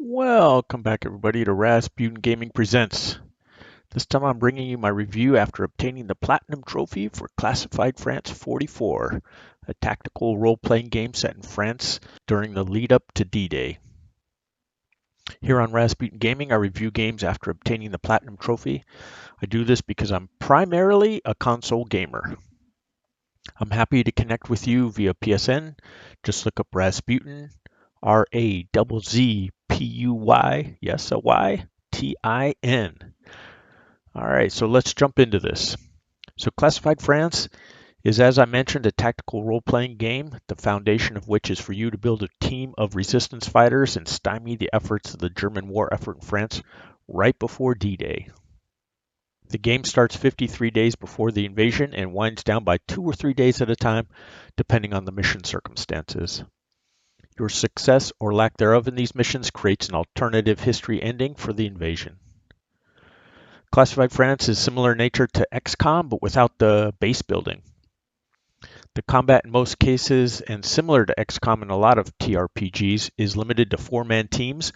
Welcome back, everybody, to Rasputin Gaming Presents. This time I'm bringing you my review after obtaining the Platinum Trophy for Classified France 44, a tactical role-playing game set in France during the lead-up to D-Day. Here on Rasputin Gaming, I review games after obtaining the Platinum Trophy. I do this because I'm primarily a console gamer. I'm happy to connect with you via PSN. Just look up Rasputin, Razzpuy, yes, a Y, Tin. All right, so let's jump into this. So Classified France is, as I mentioned, a tactical role-playing game, the foundation of which is for you to build a team of resistance fighters and stymie the efforts of the German war effort in France right before D-Day. The game starts 53 days before the invasion and winds down by 2 or 3 days at a time, depending on the mission circumstances. Your success or lack thereof in these missions creates an alternative history ending for the invasion. Classified France is similar in nature to XCOM, but without the base building. The combat in most cases, and similar to XCOM and a lot of TRPGs, is limited to 4-man teams,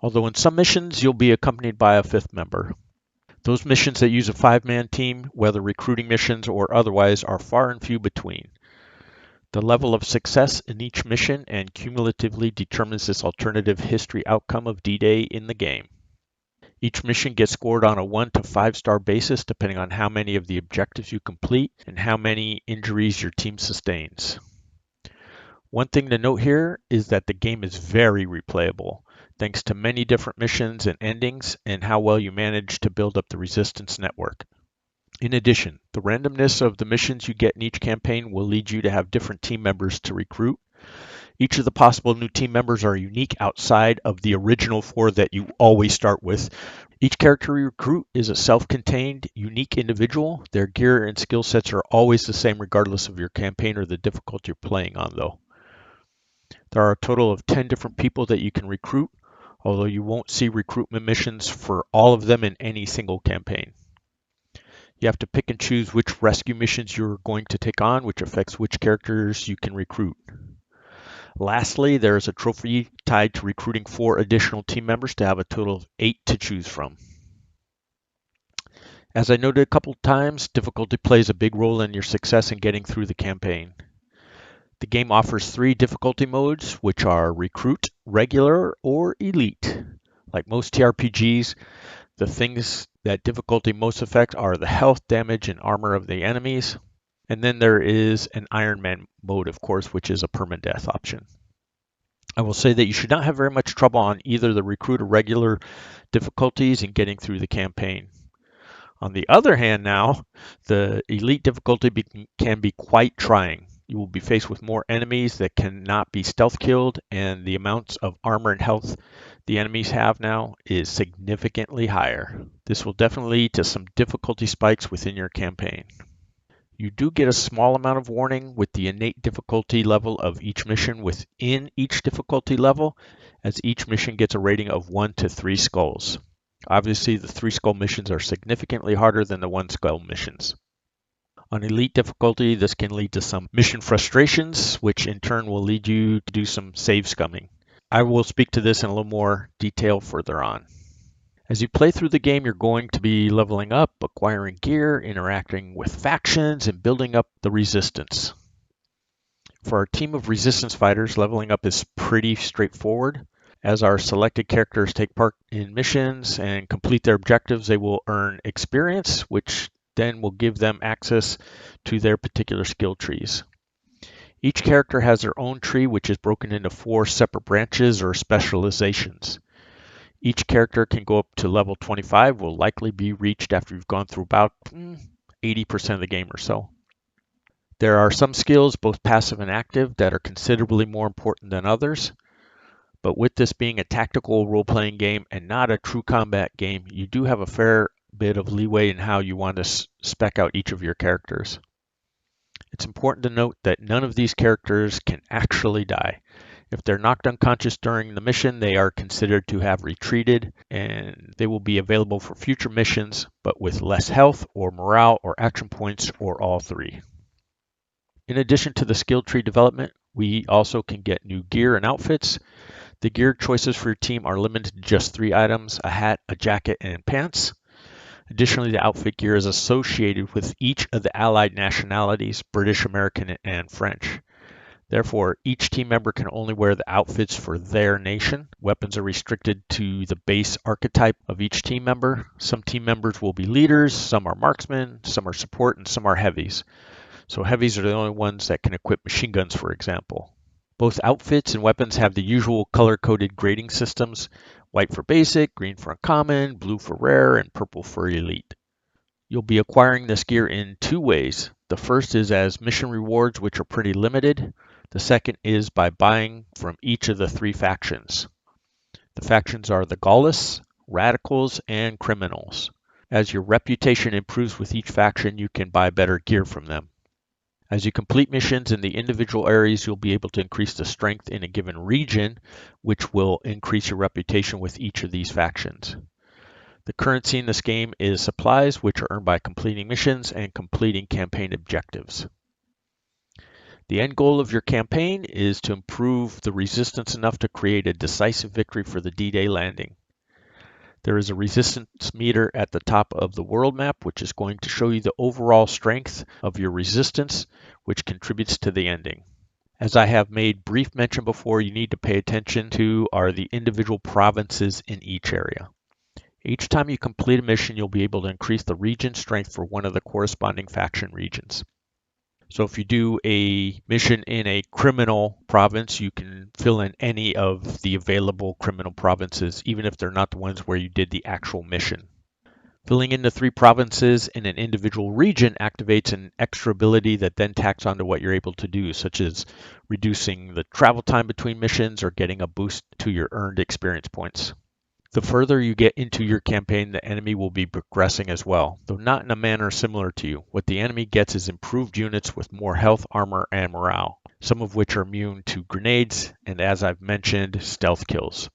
although in some missions you'll be accompanied by a 5th member. Those missions that use a 5-man team, whether recruiting missions or otherwise, are far and few between. The level of success in each mission and cumulatively determines this alternative history outcome of D-Day in the game. Each mission gets scored on a 1 to 5-star basis depending on how many of the objectives you complete and how many injuries your team sustains. One thing to note here is that the game is very replayable, thanks to many different missions and endings and how well you manage to build up the resistance network. In addition, the randomness of the missions you get in each campaign will lead you to have different team members to recruit. Each of the possible new team members are unique outside of the original 4 that you always start with. Each character you recruit is a self-contained, unique individual. Their gear and skill sets are always the same regardless of your campaign or the difficulty you're playing on, though. There are a total of 10 different people that you can recruit, although you won't see recruitment missions for all of them in any single campaign. You have to pick and choose which rescue missions you're going to take on, which affects which characters you can recruit. Lastly, there is a trophy tied to recruiting 4 additional team members to have a total of 8 to choose from. As I noted a couple times, difficulty plays a big role in your success in getting through the campaign. The game offers 3 difficulty modes, which are Recruit, Regular, or Elite. Like most TRPGs, the things that difficulty most affect are the health, damage, and armor of the enemies. And then there is an Iron Man mode, of course, which is a permadeath option. I will say that you should not have very much trouble on either the Recruit or Regular difficulties in getting through the campaign. On the other hand now, the Elite difficulty can be quite trying. You will be faced with more enemies that cannot be stealth killed, and the amounts of armor and health the enemies have now is significantly higher. This will definitely lead to some difficulty spikes within your campaign. You do get a small amount of warning with the innate difficulty level of each mission within each difficulty level, as each mission gets a rating of 1 to 3 skulls. Obviously, the 3 skull missions are significantly harder than the 1 skull missions. On Elite difficulty, this can lead to some mission frustrations, which in turn will lead you to do some save scumming. I will speak to this in a little more detail further on. As you play through the game, you're going to be leveling up, acquiring gear, interacting with factions, and building up the resistance. For our team of resistance fighters, leveling up is pretty straightforward. As our selected characters take part in missions and complete their objectives, they will earn experience, which then will give them access to their particular skill trees. Each character has their own tree, which is broken into 4 separate branches or specializations. Each character can go up to level 25, will likely be reached after you've gone through about 80% of the game or so. There are some skills, both passive and active, that are considerably more important than others. But with this being a tactical role-playing game and not a true combat game, you do have a fair bit of leeway in how you want to spec out each of your characters. It's important to note that none of these characters can actually die. If they're knocked unconscious during the mission, they are considered to have retreated, and they will be available for future missions, but with less health or morale or action points or all 3. In addition to the skill tree development, we also can get new gear and outfits. The gear choices for your team are limited to just 3 items: a hat, a jacket, and pants. Additionally, the outfit gear is associated with each of the allied nationalities, British, American, and French. Therefore, each team member can only wear the outfits for their nation. Weapons are restricted to the base archetype of each team member. Some team members will be leaders, some are marksmen, some are support, and some are heavies. So heavies are the only ones that can equip machine guns, for example. Both outfits and weapons have the usual color-coded grading systems: white for basic, green for uncommon, blue for rare, and purple for elite. You'll be acquiring this gear in 2 ways. The first is as mission rewards, which are pretty limited. The second is by buying from each of the 3 factions. The factions are the Gaulists, Radicals, and Criminals. As your reputation improves with each faction, you can buy better gear from them. As you complete missions in the individual areas, you'll be able to increase the strength in a given region, which will increase your reputation with each of these factions. The currency in this game is supplies, which are earned by completing missions and completing campaign objectives. The end goal of your campaign is to improve the resistance enough to create a decisive victory for the D-Day landing. There is a resistance meter at the top of the world map, which is going to show you the overall strength of your resistance, which contributes to the ending. As I have made brief mention before, you need to pay attention to are the individual provinces in each area. Each time you complete a mission, you'll be able to increase the region strength for one of the corresponding faction regions. So if you do a mission in a criminal province, you can fill in any of the available criminal provinces, even if they're not the ones where you did the actual mission. Filling in the 3 provinces in an individual region activates an extra ability that then tacks onto what you're able to do, such as reducing the travel time between missions or getting a boost to your earned experience points. The further you get into your campaign, the enemy will be progressing as well, though not in a manner similar to you. What the enemy gets is improved units with more health, armor, and morale, some of which are immune to grenades, and as I've mentioned, stealth kills.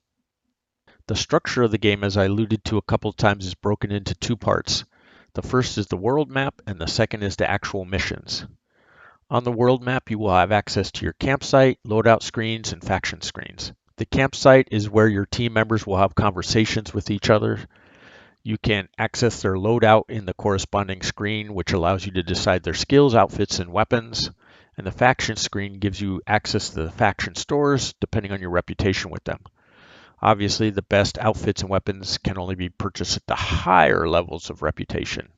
The structure of the game, as I alluded to a couple of times, is broken into 2 parts. The first is the world map, and the second is the actual missions. On the world map, you will have access to your campsite, loadout screens, and faction screens. The campsite is where your team members will have conversations with each other. You can access their loadout in the corresponding screen, which allows you to decide their skills, outfits, and weapons. And the faction screen gives you access to the faction stores, depending on your reputation with them. Obviously, the best outfits and weapons can only be purchased at the higher levels of reputation.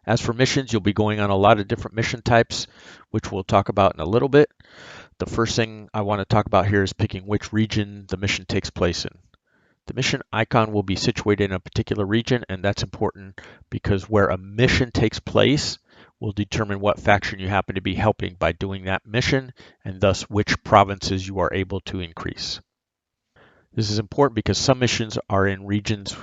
As for missions, you'll be going on a lot of different mission types, which we'll talk about in a little bit. The first thing I want to talk about here is picking which region the mission takes place in. The mission icon will be situated in a particular region, and that's important because where a mission takes place will determine what faction you happen to be helping by doing that mission, and thus which provinces you are able to increase. This is important because some missions are in regions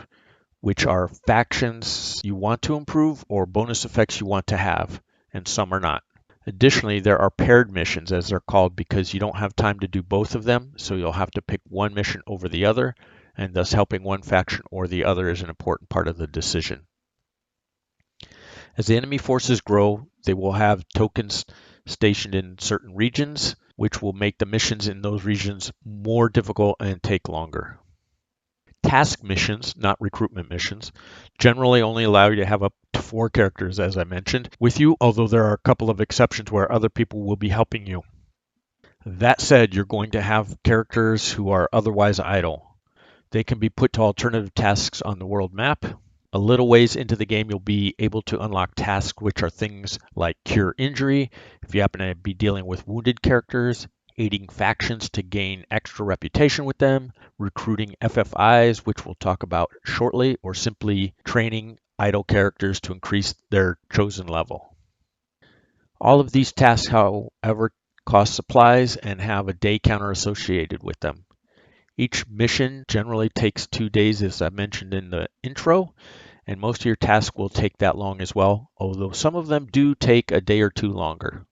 which are factions you want to improve or bonus effects you want to have, and some are not. Additionally, there are paired missions, as they're called, because you don't have time to do both of them, so you'll have to pick one mission over the other, and thus helping one faction or the other is an important part of the decision. As the enemy forces grow, they will have tokens stationed in certain regions, which will make the missions in those regions more difficult and take longer. Task missions, not recruitment missions, generally only allow you to have up to 4 characters, as I mentioned, with you, although there are a couple of exceptions where other people will be helping you. That said, you're going to have characters who are otherwise idle. They can be put to alternative tasks on the world map. A little ways into the game, you'll be able to unlock tasks which are things like cure injury, if you happen to be dealing with wounded characters, aiding factions to gain extra reputation with them, recruiting FFIs, which we'll talk about shortly, or simply training idle characters to increase their chosen level. All of these tasks, however, cost supplies and have a day counter associated with them. Each mission generally takes 2 days, as I mentioned in the intro, and most of your tasks will take that long as well, although some of them do take a day or 2 longer.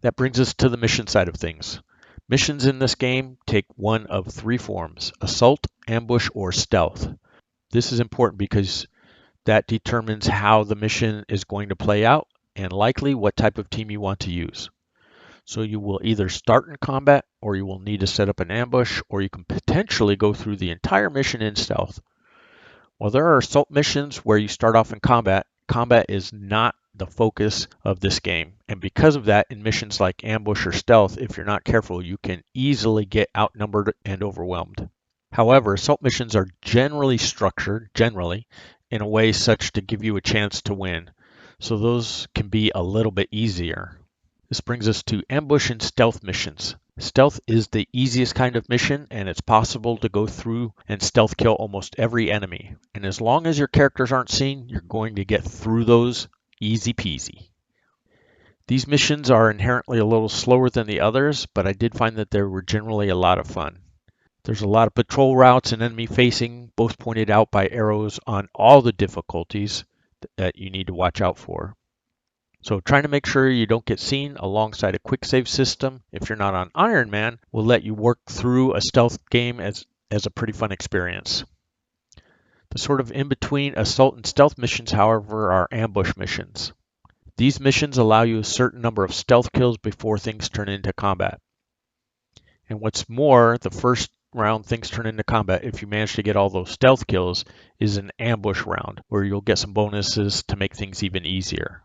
That brings us to the mission side of things. Missions in this game take one of 3 forms: assault, ambush, or stealth. This is important because that determines how the mission is going to play out and likely what type of team you want to use. So you will either start in combat, or you will need to set up an ambush, or you can potentially go through the entire mission in stealth. While there are assault missions where you start off in combat, combat is not the focus of this game. And because of that, in missions like ambush or stealth, if you're not careful, you can easily get outnumbered and overwhelmed. However, assault missions are generally, in a way such to give you a chance to win. So those can be a little bit easier. This brings us to ambush and stealth missions. Stealth is the easiest kind of mission, and it's possible to go through and stealth kill almost every enemy. And as long as your characters aren't seen, you're going to get through those easy peasy. These missions are inherently a little slower than the others, but I did find that they were generally a lot of fun. There's a lot of patrol routes and enemy facing, both pointed out by arrows on all the difficulties that you need to watch out for. So trying to make sure you don't get seen alongside a quick save system, if you're not on Iron Man, will let you work through a stealth game as a pretty fun experience. The sort of in-between assault and stealth missions, however, are ambush missions. These missions allow you a certain number of stealth kills before things turn into combat. And what's more, the first round things turn into combat, if you manage to get all those stealth kills, is an ambush round, where you'll get some bonuses to make things even easier.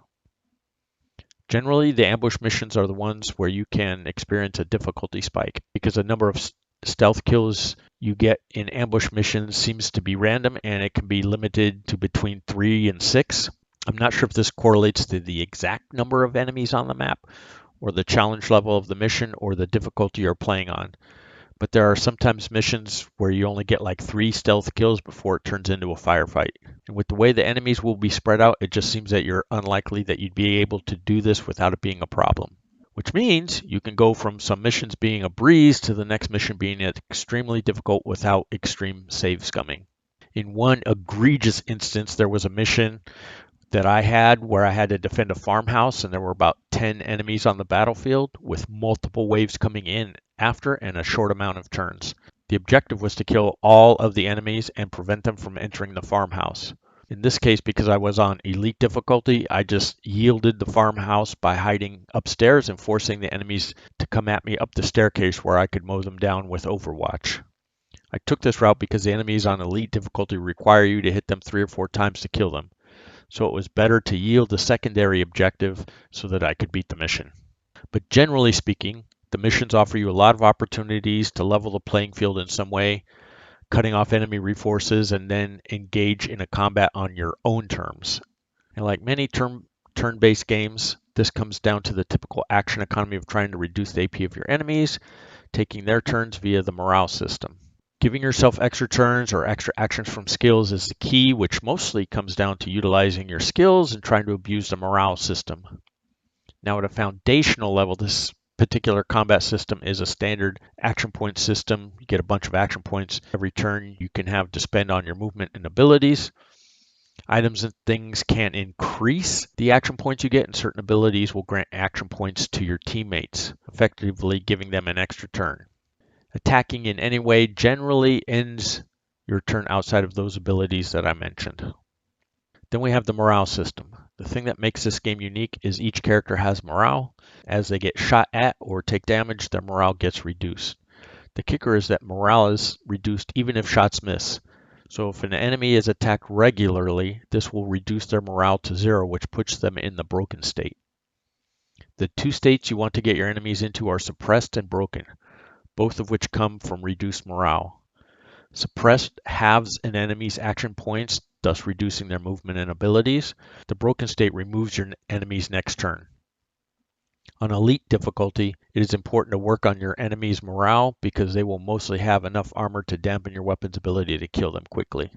Generally, the ambush missions are the ones where you can experience a difficulty spike, because the number of stealth kills you get in ambush missions seems to be random, and it can be limited to between 3 and 6. I'm not sure if this correlates to the exact number of enemies on the map, or the challenge level of the mission, or the difficulty you're playing on. But there are sometimes missions where you only get like 3 stealth kills before it turns into a firefight. And with the way the enemies will be spread out, it just seems that you're unlikely that you'd be able to do this without it being a problem. Which means you can go from some missions being a breeze to the next mission being extremely difficult without extreme save scumming. In one egregious instance, there was a mission that I had where I had to defend a farmhouse, and there were about 10 enemies on the battlefield with multiple waves coming in after and a short amount of turns. The objective was to kill all of the enemies and prevent them from entering the farmhouse. In this case, because I was on elite difficulty, I just yielded the farmhouse by hiding upstairs and forcing the enemies to come at me up the staircase where I could mow them down with Overwatch. I took this route because the enemies on elite difficulty require you to hit them 3 or 4 times to kill them. So it was better to yield the secondary objective so that I could beat the mission. But generally speaking, the missions offer you a lot of opportunities to level the playing field in some way, cutting off enemy reforces, and then engage in a combat on your own terms. And like many turn-based games, this comes down to the typical action economy of trying to reduce the AP of your enemies, taking their turns via the morale system. Giving yourself extra turns or extra actions from skills is the key, which mostly comes down to utilizing your skills and trying to abuse the morale system. Now, at a foundational level, this particular combat system is a standard action point system. You get a bunch of action points every turn you can have to spend on your movement and abilities. Items and things can increase the action points you get, and certain abilities will grant action points to your teammates, effectively giving them an extra turn. Attacking in any way generally ends your turn outside of those abilities that I mentioned. Then we have the morale system. The thing that makes this game unique is each character has morale. As they get shot at or take damage, their morale gets reduced. The kicker is that morale is reduced even if shots miss. So if an enemy is attacked regularly, this will reduce their morale to 0, which puts them in the broken state. The 2 states you want to get your enemies into are suppressed and broken, both of which come from reduced morale. Suppressed halves an enemy's action points, thus reducing their movement and abilities. The broken state removes your enemy's next turn. On elite difficulty, it is important to work on your enemy's morale because they will mostly have enough armor to dampen your weapon's ability to kill them quickly.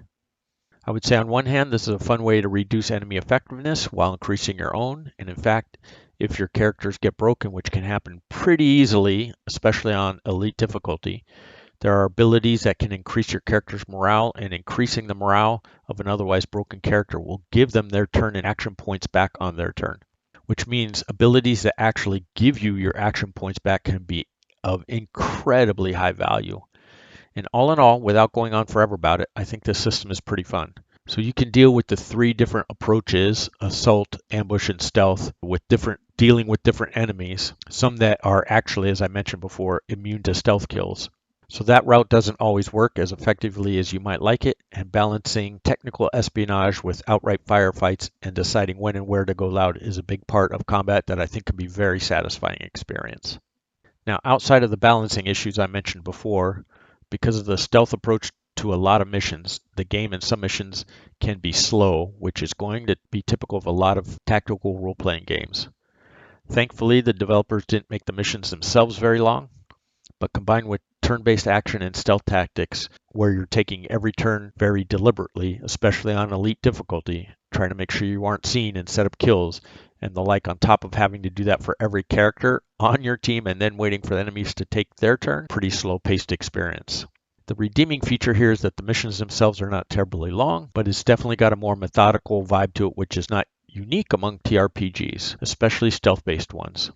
I would say on one hand, this is a fun way to reduce enemy effectiveness while increasing your own, and in fact, if your characters get broken, which can happen pretty easily, especially on elite difficulty, there are abilities that can increase your character's morale, and increasing the morale of an otherwise broken character will give them their turn and action points back on their turn. Which means abilities that actually give you your action points back can be of incredibly high value. And all in all, without going on forever about it, I think this system is pretty fun. So you can deal with the 3 different approaches, assault, ambush, and stealth, with different dealing with different enemies, some that are actually, as I mentioned before, immune to stealth kills. So that route doesn't always work as effectively as you might like it, and balancing technical espionage with outright firefights and deciding when and where to go loud is a big part of combat that I think can be a very satisfying experience. Now, outside of the balancing issues I mentioned before, because of the stealth approach to a lot of missions, the game in some missions can be slow, which is going to be typical of a lot of tactical role-playing games. Thankfully, the developers didn't make the missions themselves very long, but combined with turn-based action and stealth tactics, where you're taking every turn very deliberately, especially on elite difficulty, trying to make sure you aren't seen and set up kills, and the like, on top of having to do that for every character on your team and then waiting for the enemies to take their turn, pretty slow-paced experience. The redeeming feature here is that the missions themselves are not terribly long, but it's definitely got a more methodical vibe to it, which is not unique among TRPGs, especially stealth-based ones.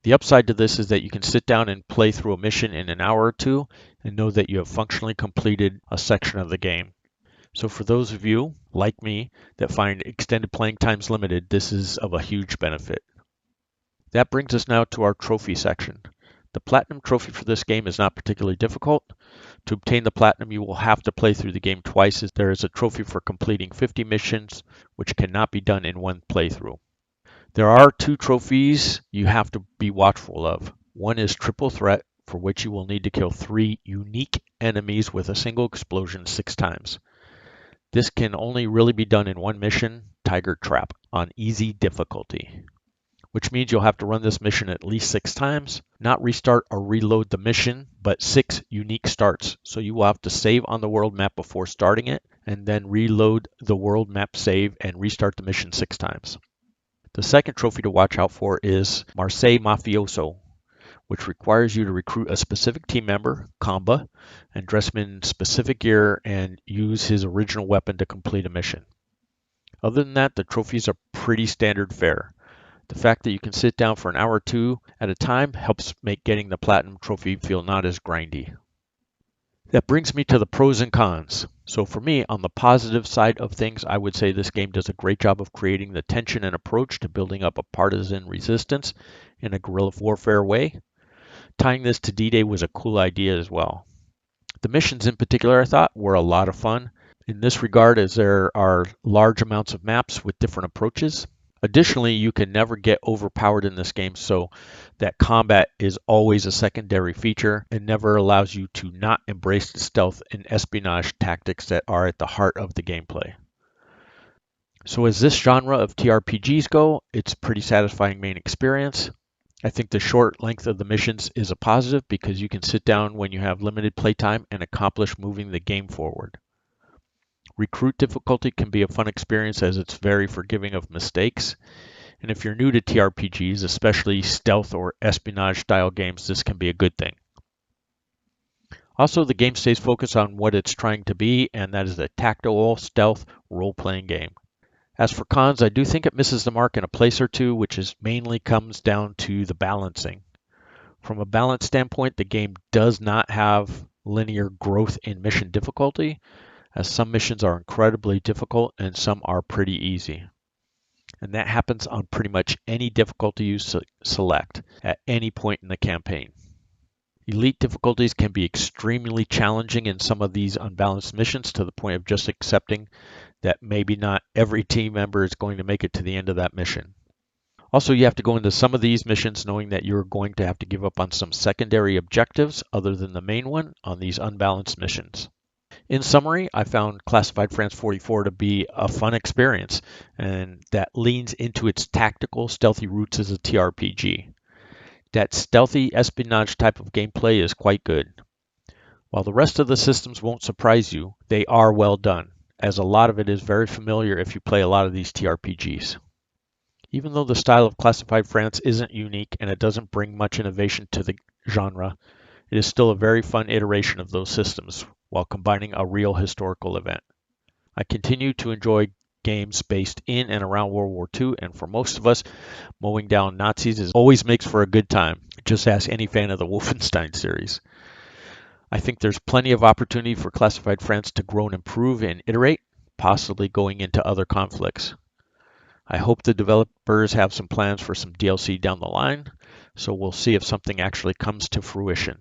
The upside to this is that you can sit down and play through a mission in an hour or two and know that you have functionally completed a section of the game. So for those of you, like me, that find extended playing times limited, this is of a huge benefit. That brings us now to our trophy section. The Platinum trophy for this game is not particularly difficult. To obtain the Platinum, you will have to play through the game twice, as there is a trophy for completing 50 missions, which cannot be done in one playthrough. There are two trophies you have to be watchful of. One is Triple Threat, for which you will need to kill 3 unique enemies with a single explosion 6 times. This can only really be done in one mission, Tiger Trap, on easy difficulty, which means you'll have to run this mission at least 6 times, not restart or reload the mission, but 6 unique starts. So you will have to save on the world map before starting it, and then reload the world map save and restart the mission 6 times. The second trophy to watch out for is Marseille Mafioso, which requires you to recruit a specific team member, Kamba, and dress him in specific gear and use his original weapon to complete a mission. Other than that, the trophies are pretty standard fare. The fact that you can sit down for an hour or two at a time helps make getting the Platinum trophy feel not as grindy. That brings me to the pros and cons. So for me, on the positive side of things, I would say this game does a great job of creating the tension and approach to building up a partisan resistance in a guerrilla warfare way. Tying this to D-Day was a cool idea as well. The missions in particular, I thought, were a lot of fun in this regard, as there are large amounts of maps with different approaches. Additionally, you can never get overpowered in this game, so that combat is always a secondary feature and never allows you to not embrace the stealth and espionage tactics that are at the heart of the gameplay. So as this genre of TRPGs go, it's a pretty satisfying main experience. I think the short length of the missions is a positive because you can sit down when you have limited playtime and accomplish moving the game forward. Recruit difficulty can be a fun experience as it's very forgiving of mistakes. And if you're new to TRPGs, especially stealth or espionage style games, this can be a good thing. Also, the game stays focused on what it's trying to be, and that is a tactical stealth role-playing game. As for cons, I do think it misses the mark in a place or two, which mainly comes down to the balancing. From a balance standpoint, the game does not have linear growth in mission difficulty, as some missions are incredibly difficult and some are pretty easy. And that happens on pretty much any difficulty you select at any point in the campaign. Elite difficulties can be extremely challenging in some of these unbalanced missions to the point of just accepting that maybe not every team member is going to make it to the end of that mission. Also, you have to go into some of these missions knowing that you're going to have to give up on some secondary objectives other than the main one on these unbalanced missions. In summary, I found Classified France 44 to be a fun experience, and that leans into its tactical, stealthy roots as a TRPG. That stealthy espionage type of gameplay is quite good. While the rest of the systems won't surprise you, they are well done, as a lot of it is very familiar if you play a lot of these TRPGs. Even though the style of Classified France isn't unique and it doesn't bring much innovation to the genre, it is still a very fun iteration of those systems while combining a real historical event. I continue to enjoy games based in and around World War II, and for most of us, mowing down Nazis always makes for a good time. Just ask any fan of the Wolfenstein series. I think there's plenty of opportunity for Classified France to grow and improve and iterate, possibly going into other conflicts. I hope the developers have some plans for some DLC down the line, so we'll see if something actually comes to fruition.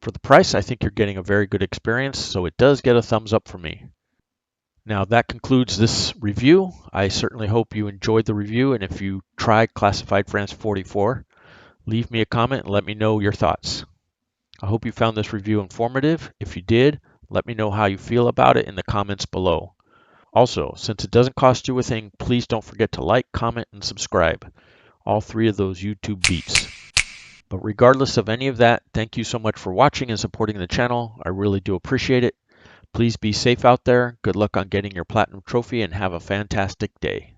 For the price, I think you're getting a very good experience, so it does get a thumbs up from me. Now that concludes this review. I certainly hope you enjoyed the review, and if you tried Classified France 44, leave me a comment and let me know your thoughts. I hope you found this review informative. If you did, let me know how you feel about it in the comments below. Also, since it doesn't cost you a thing, please don't forget to like, comment, and subscribe. All three of those YouTube beats. But regardless of any of that, thank you so much for watching and supporting the channel. I really do appreciate it. Please be safe out there. Good luck on getting your platinum trophy and have a fantastic day.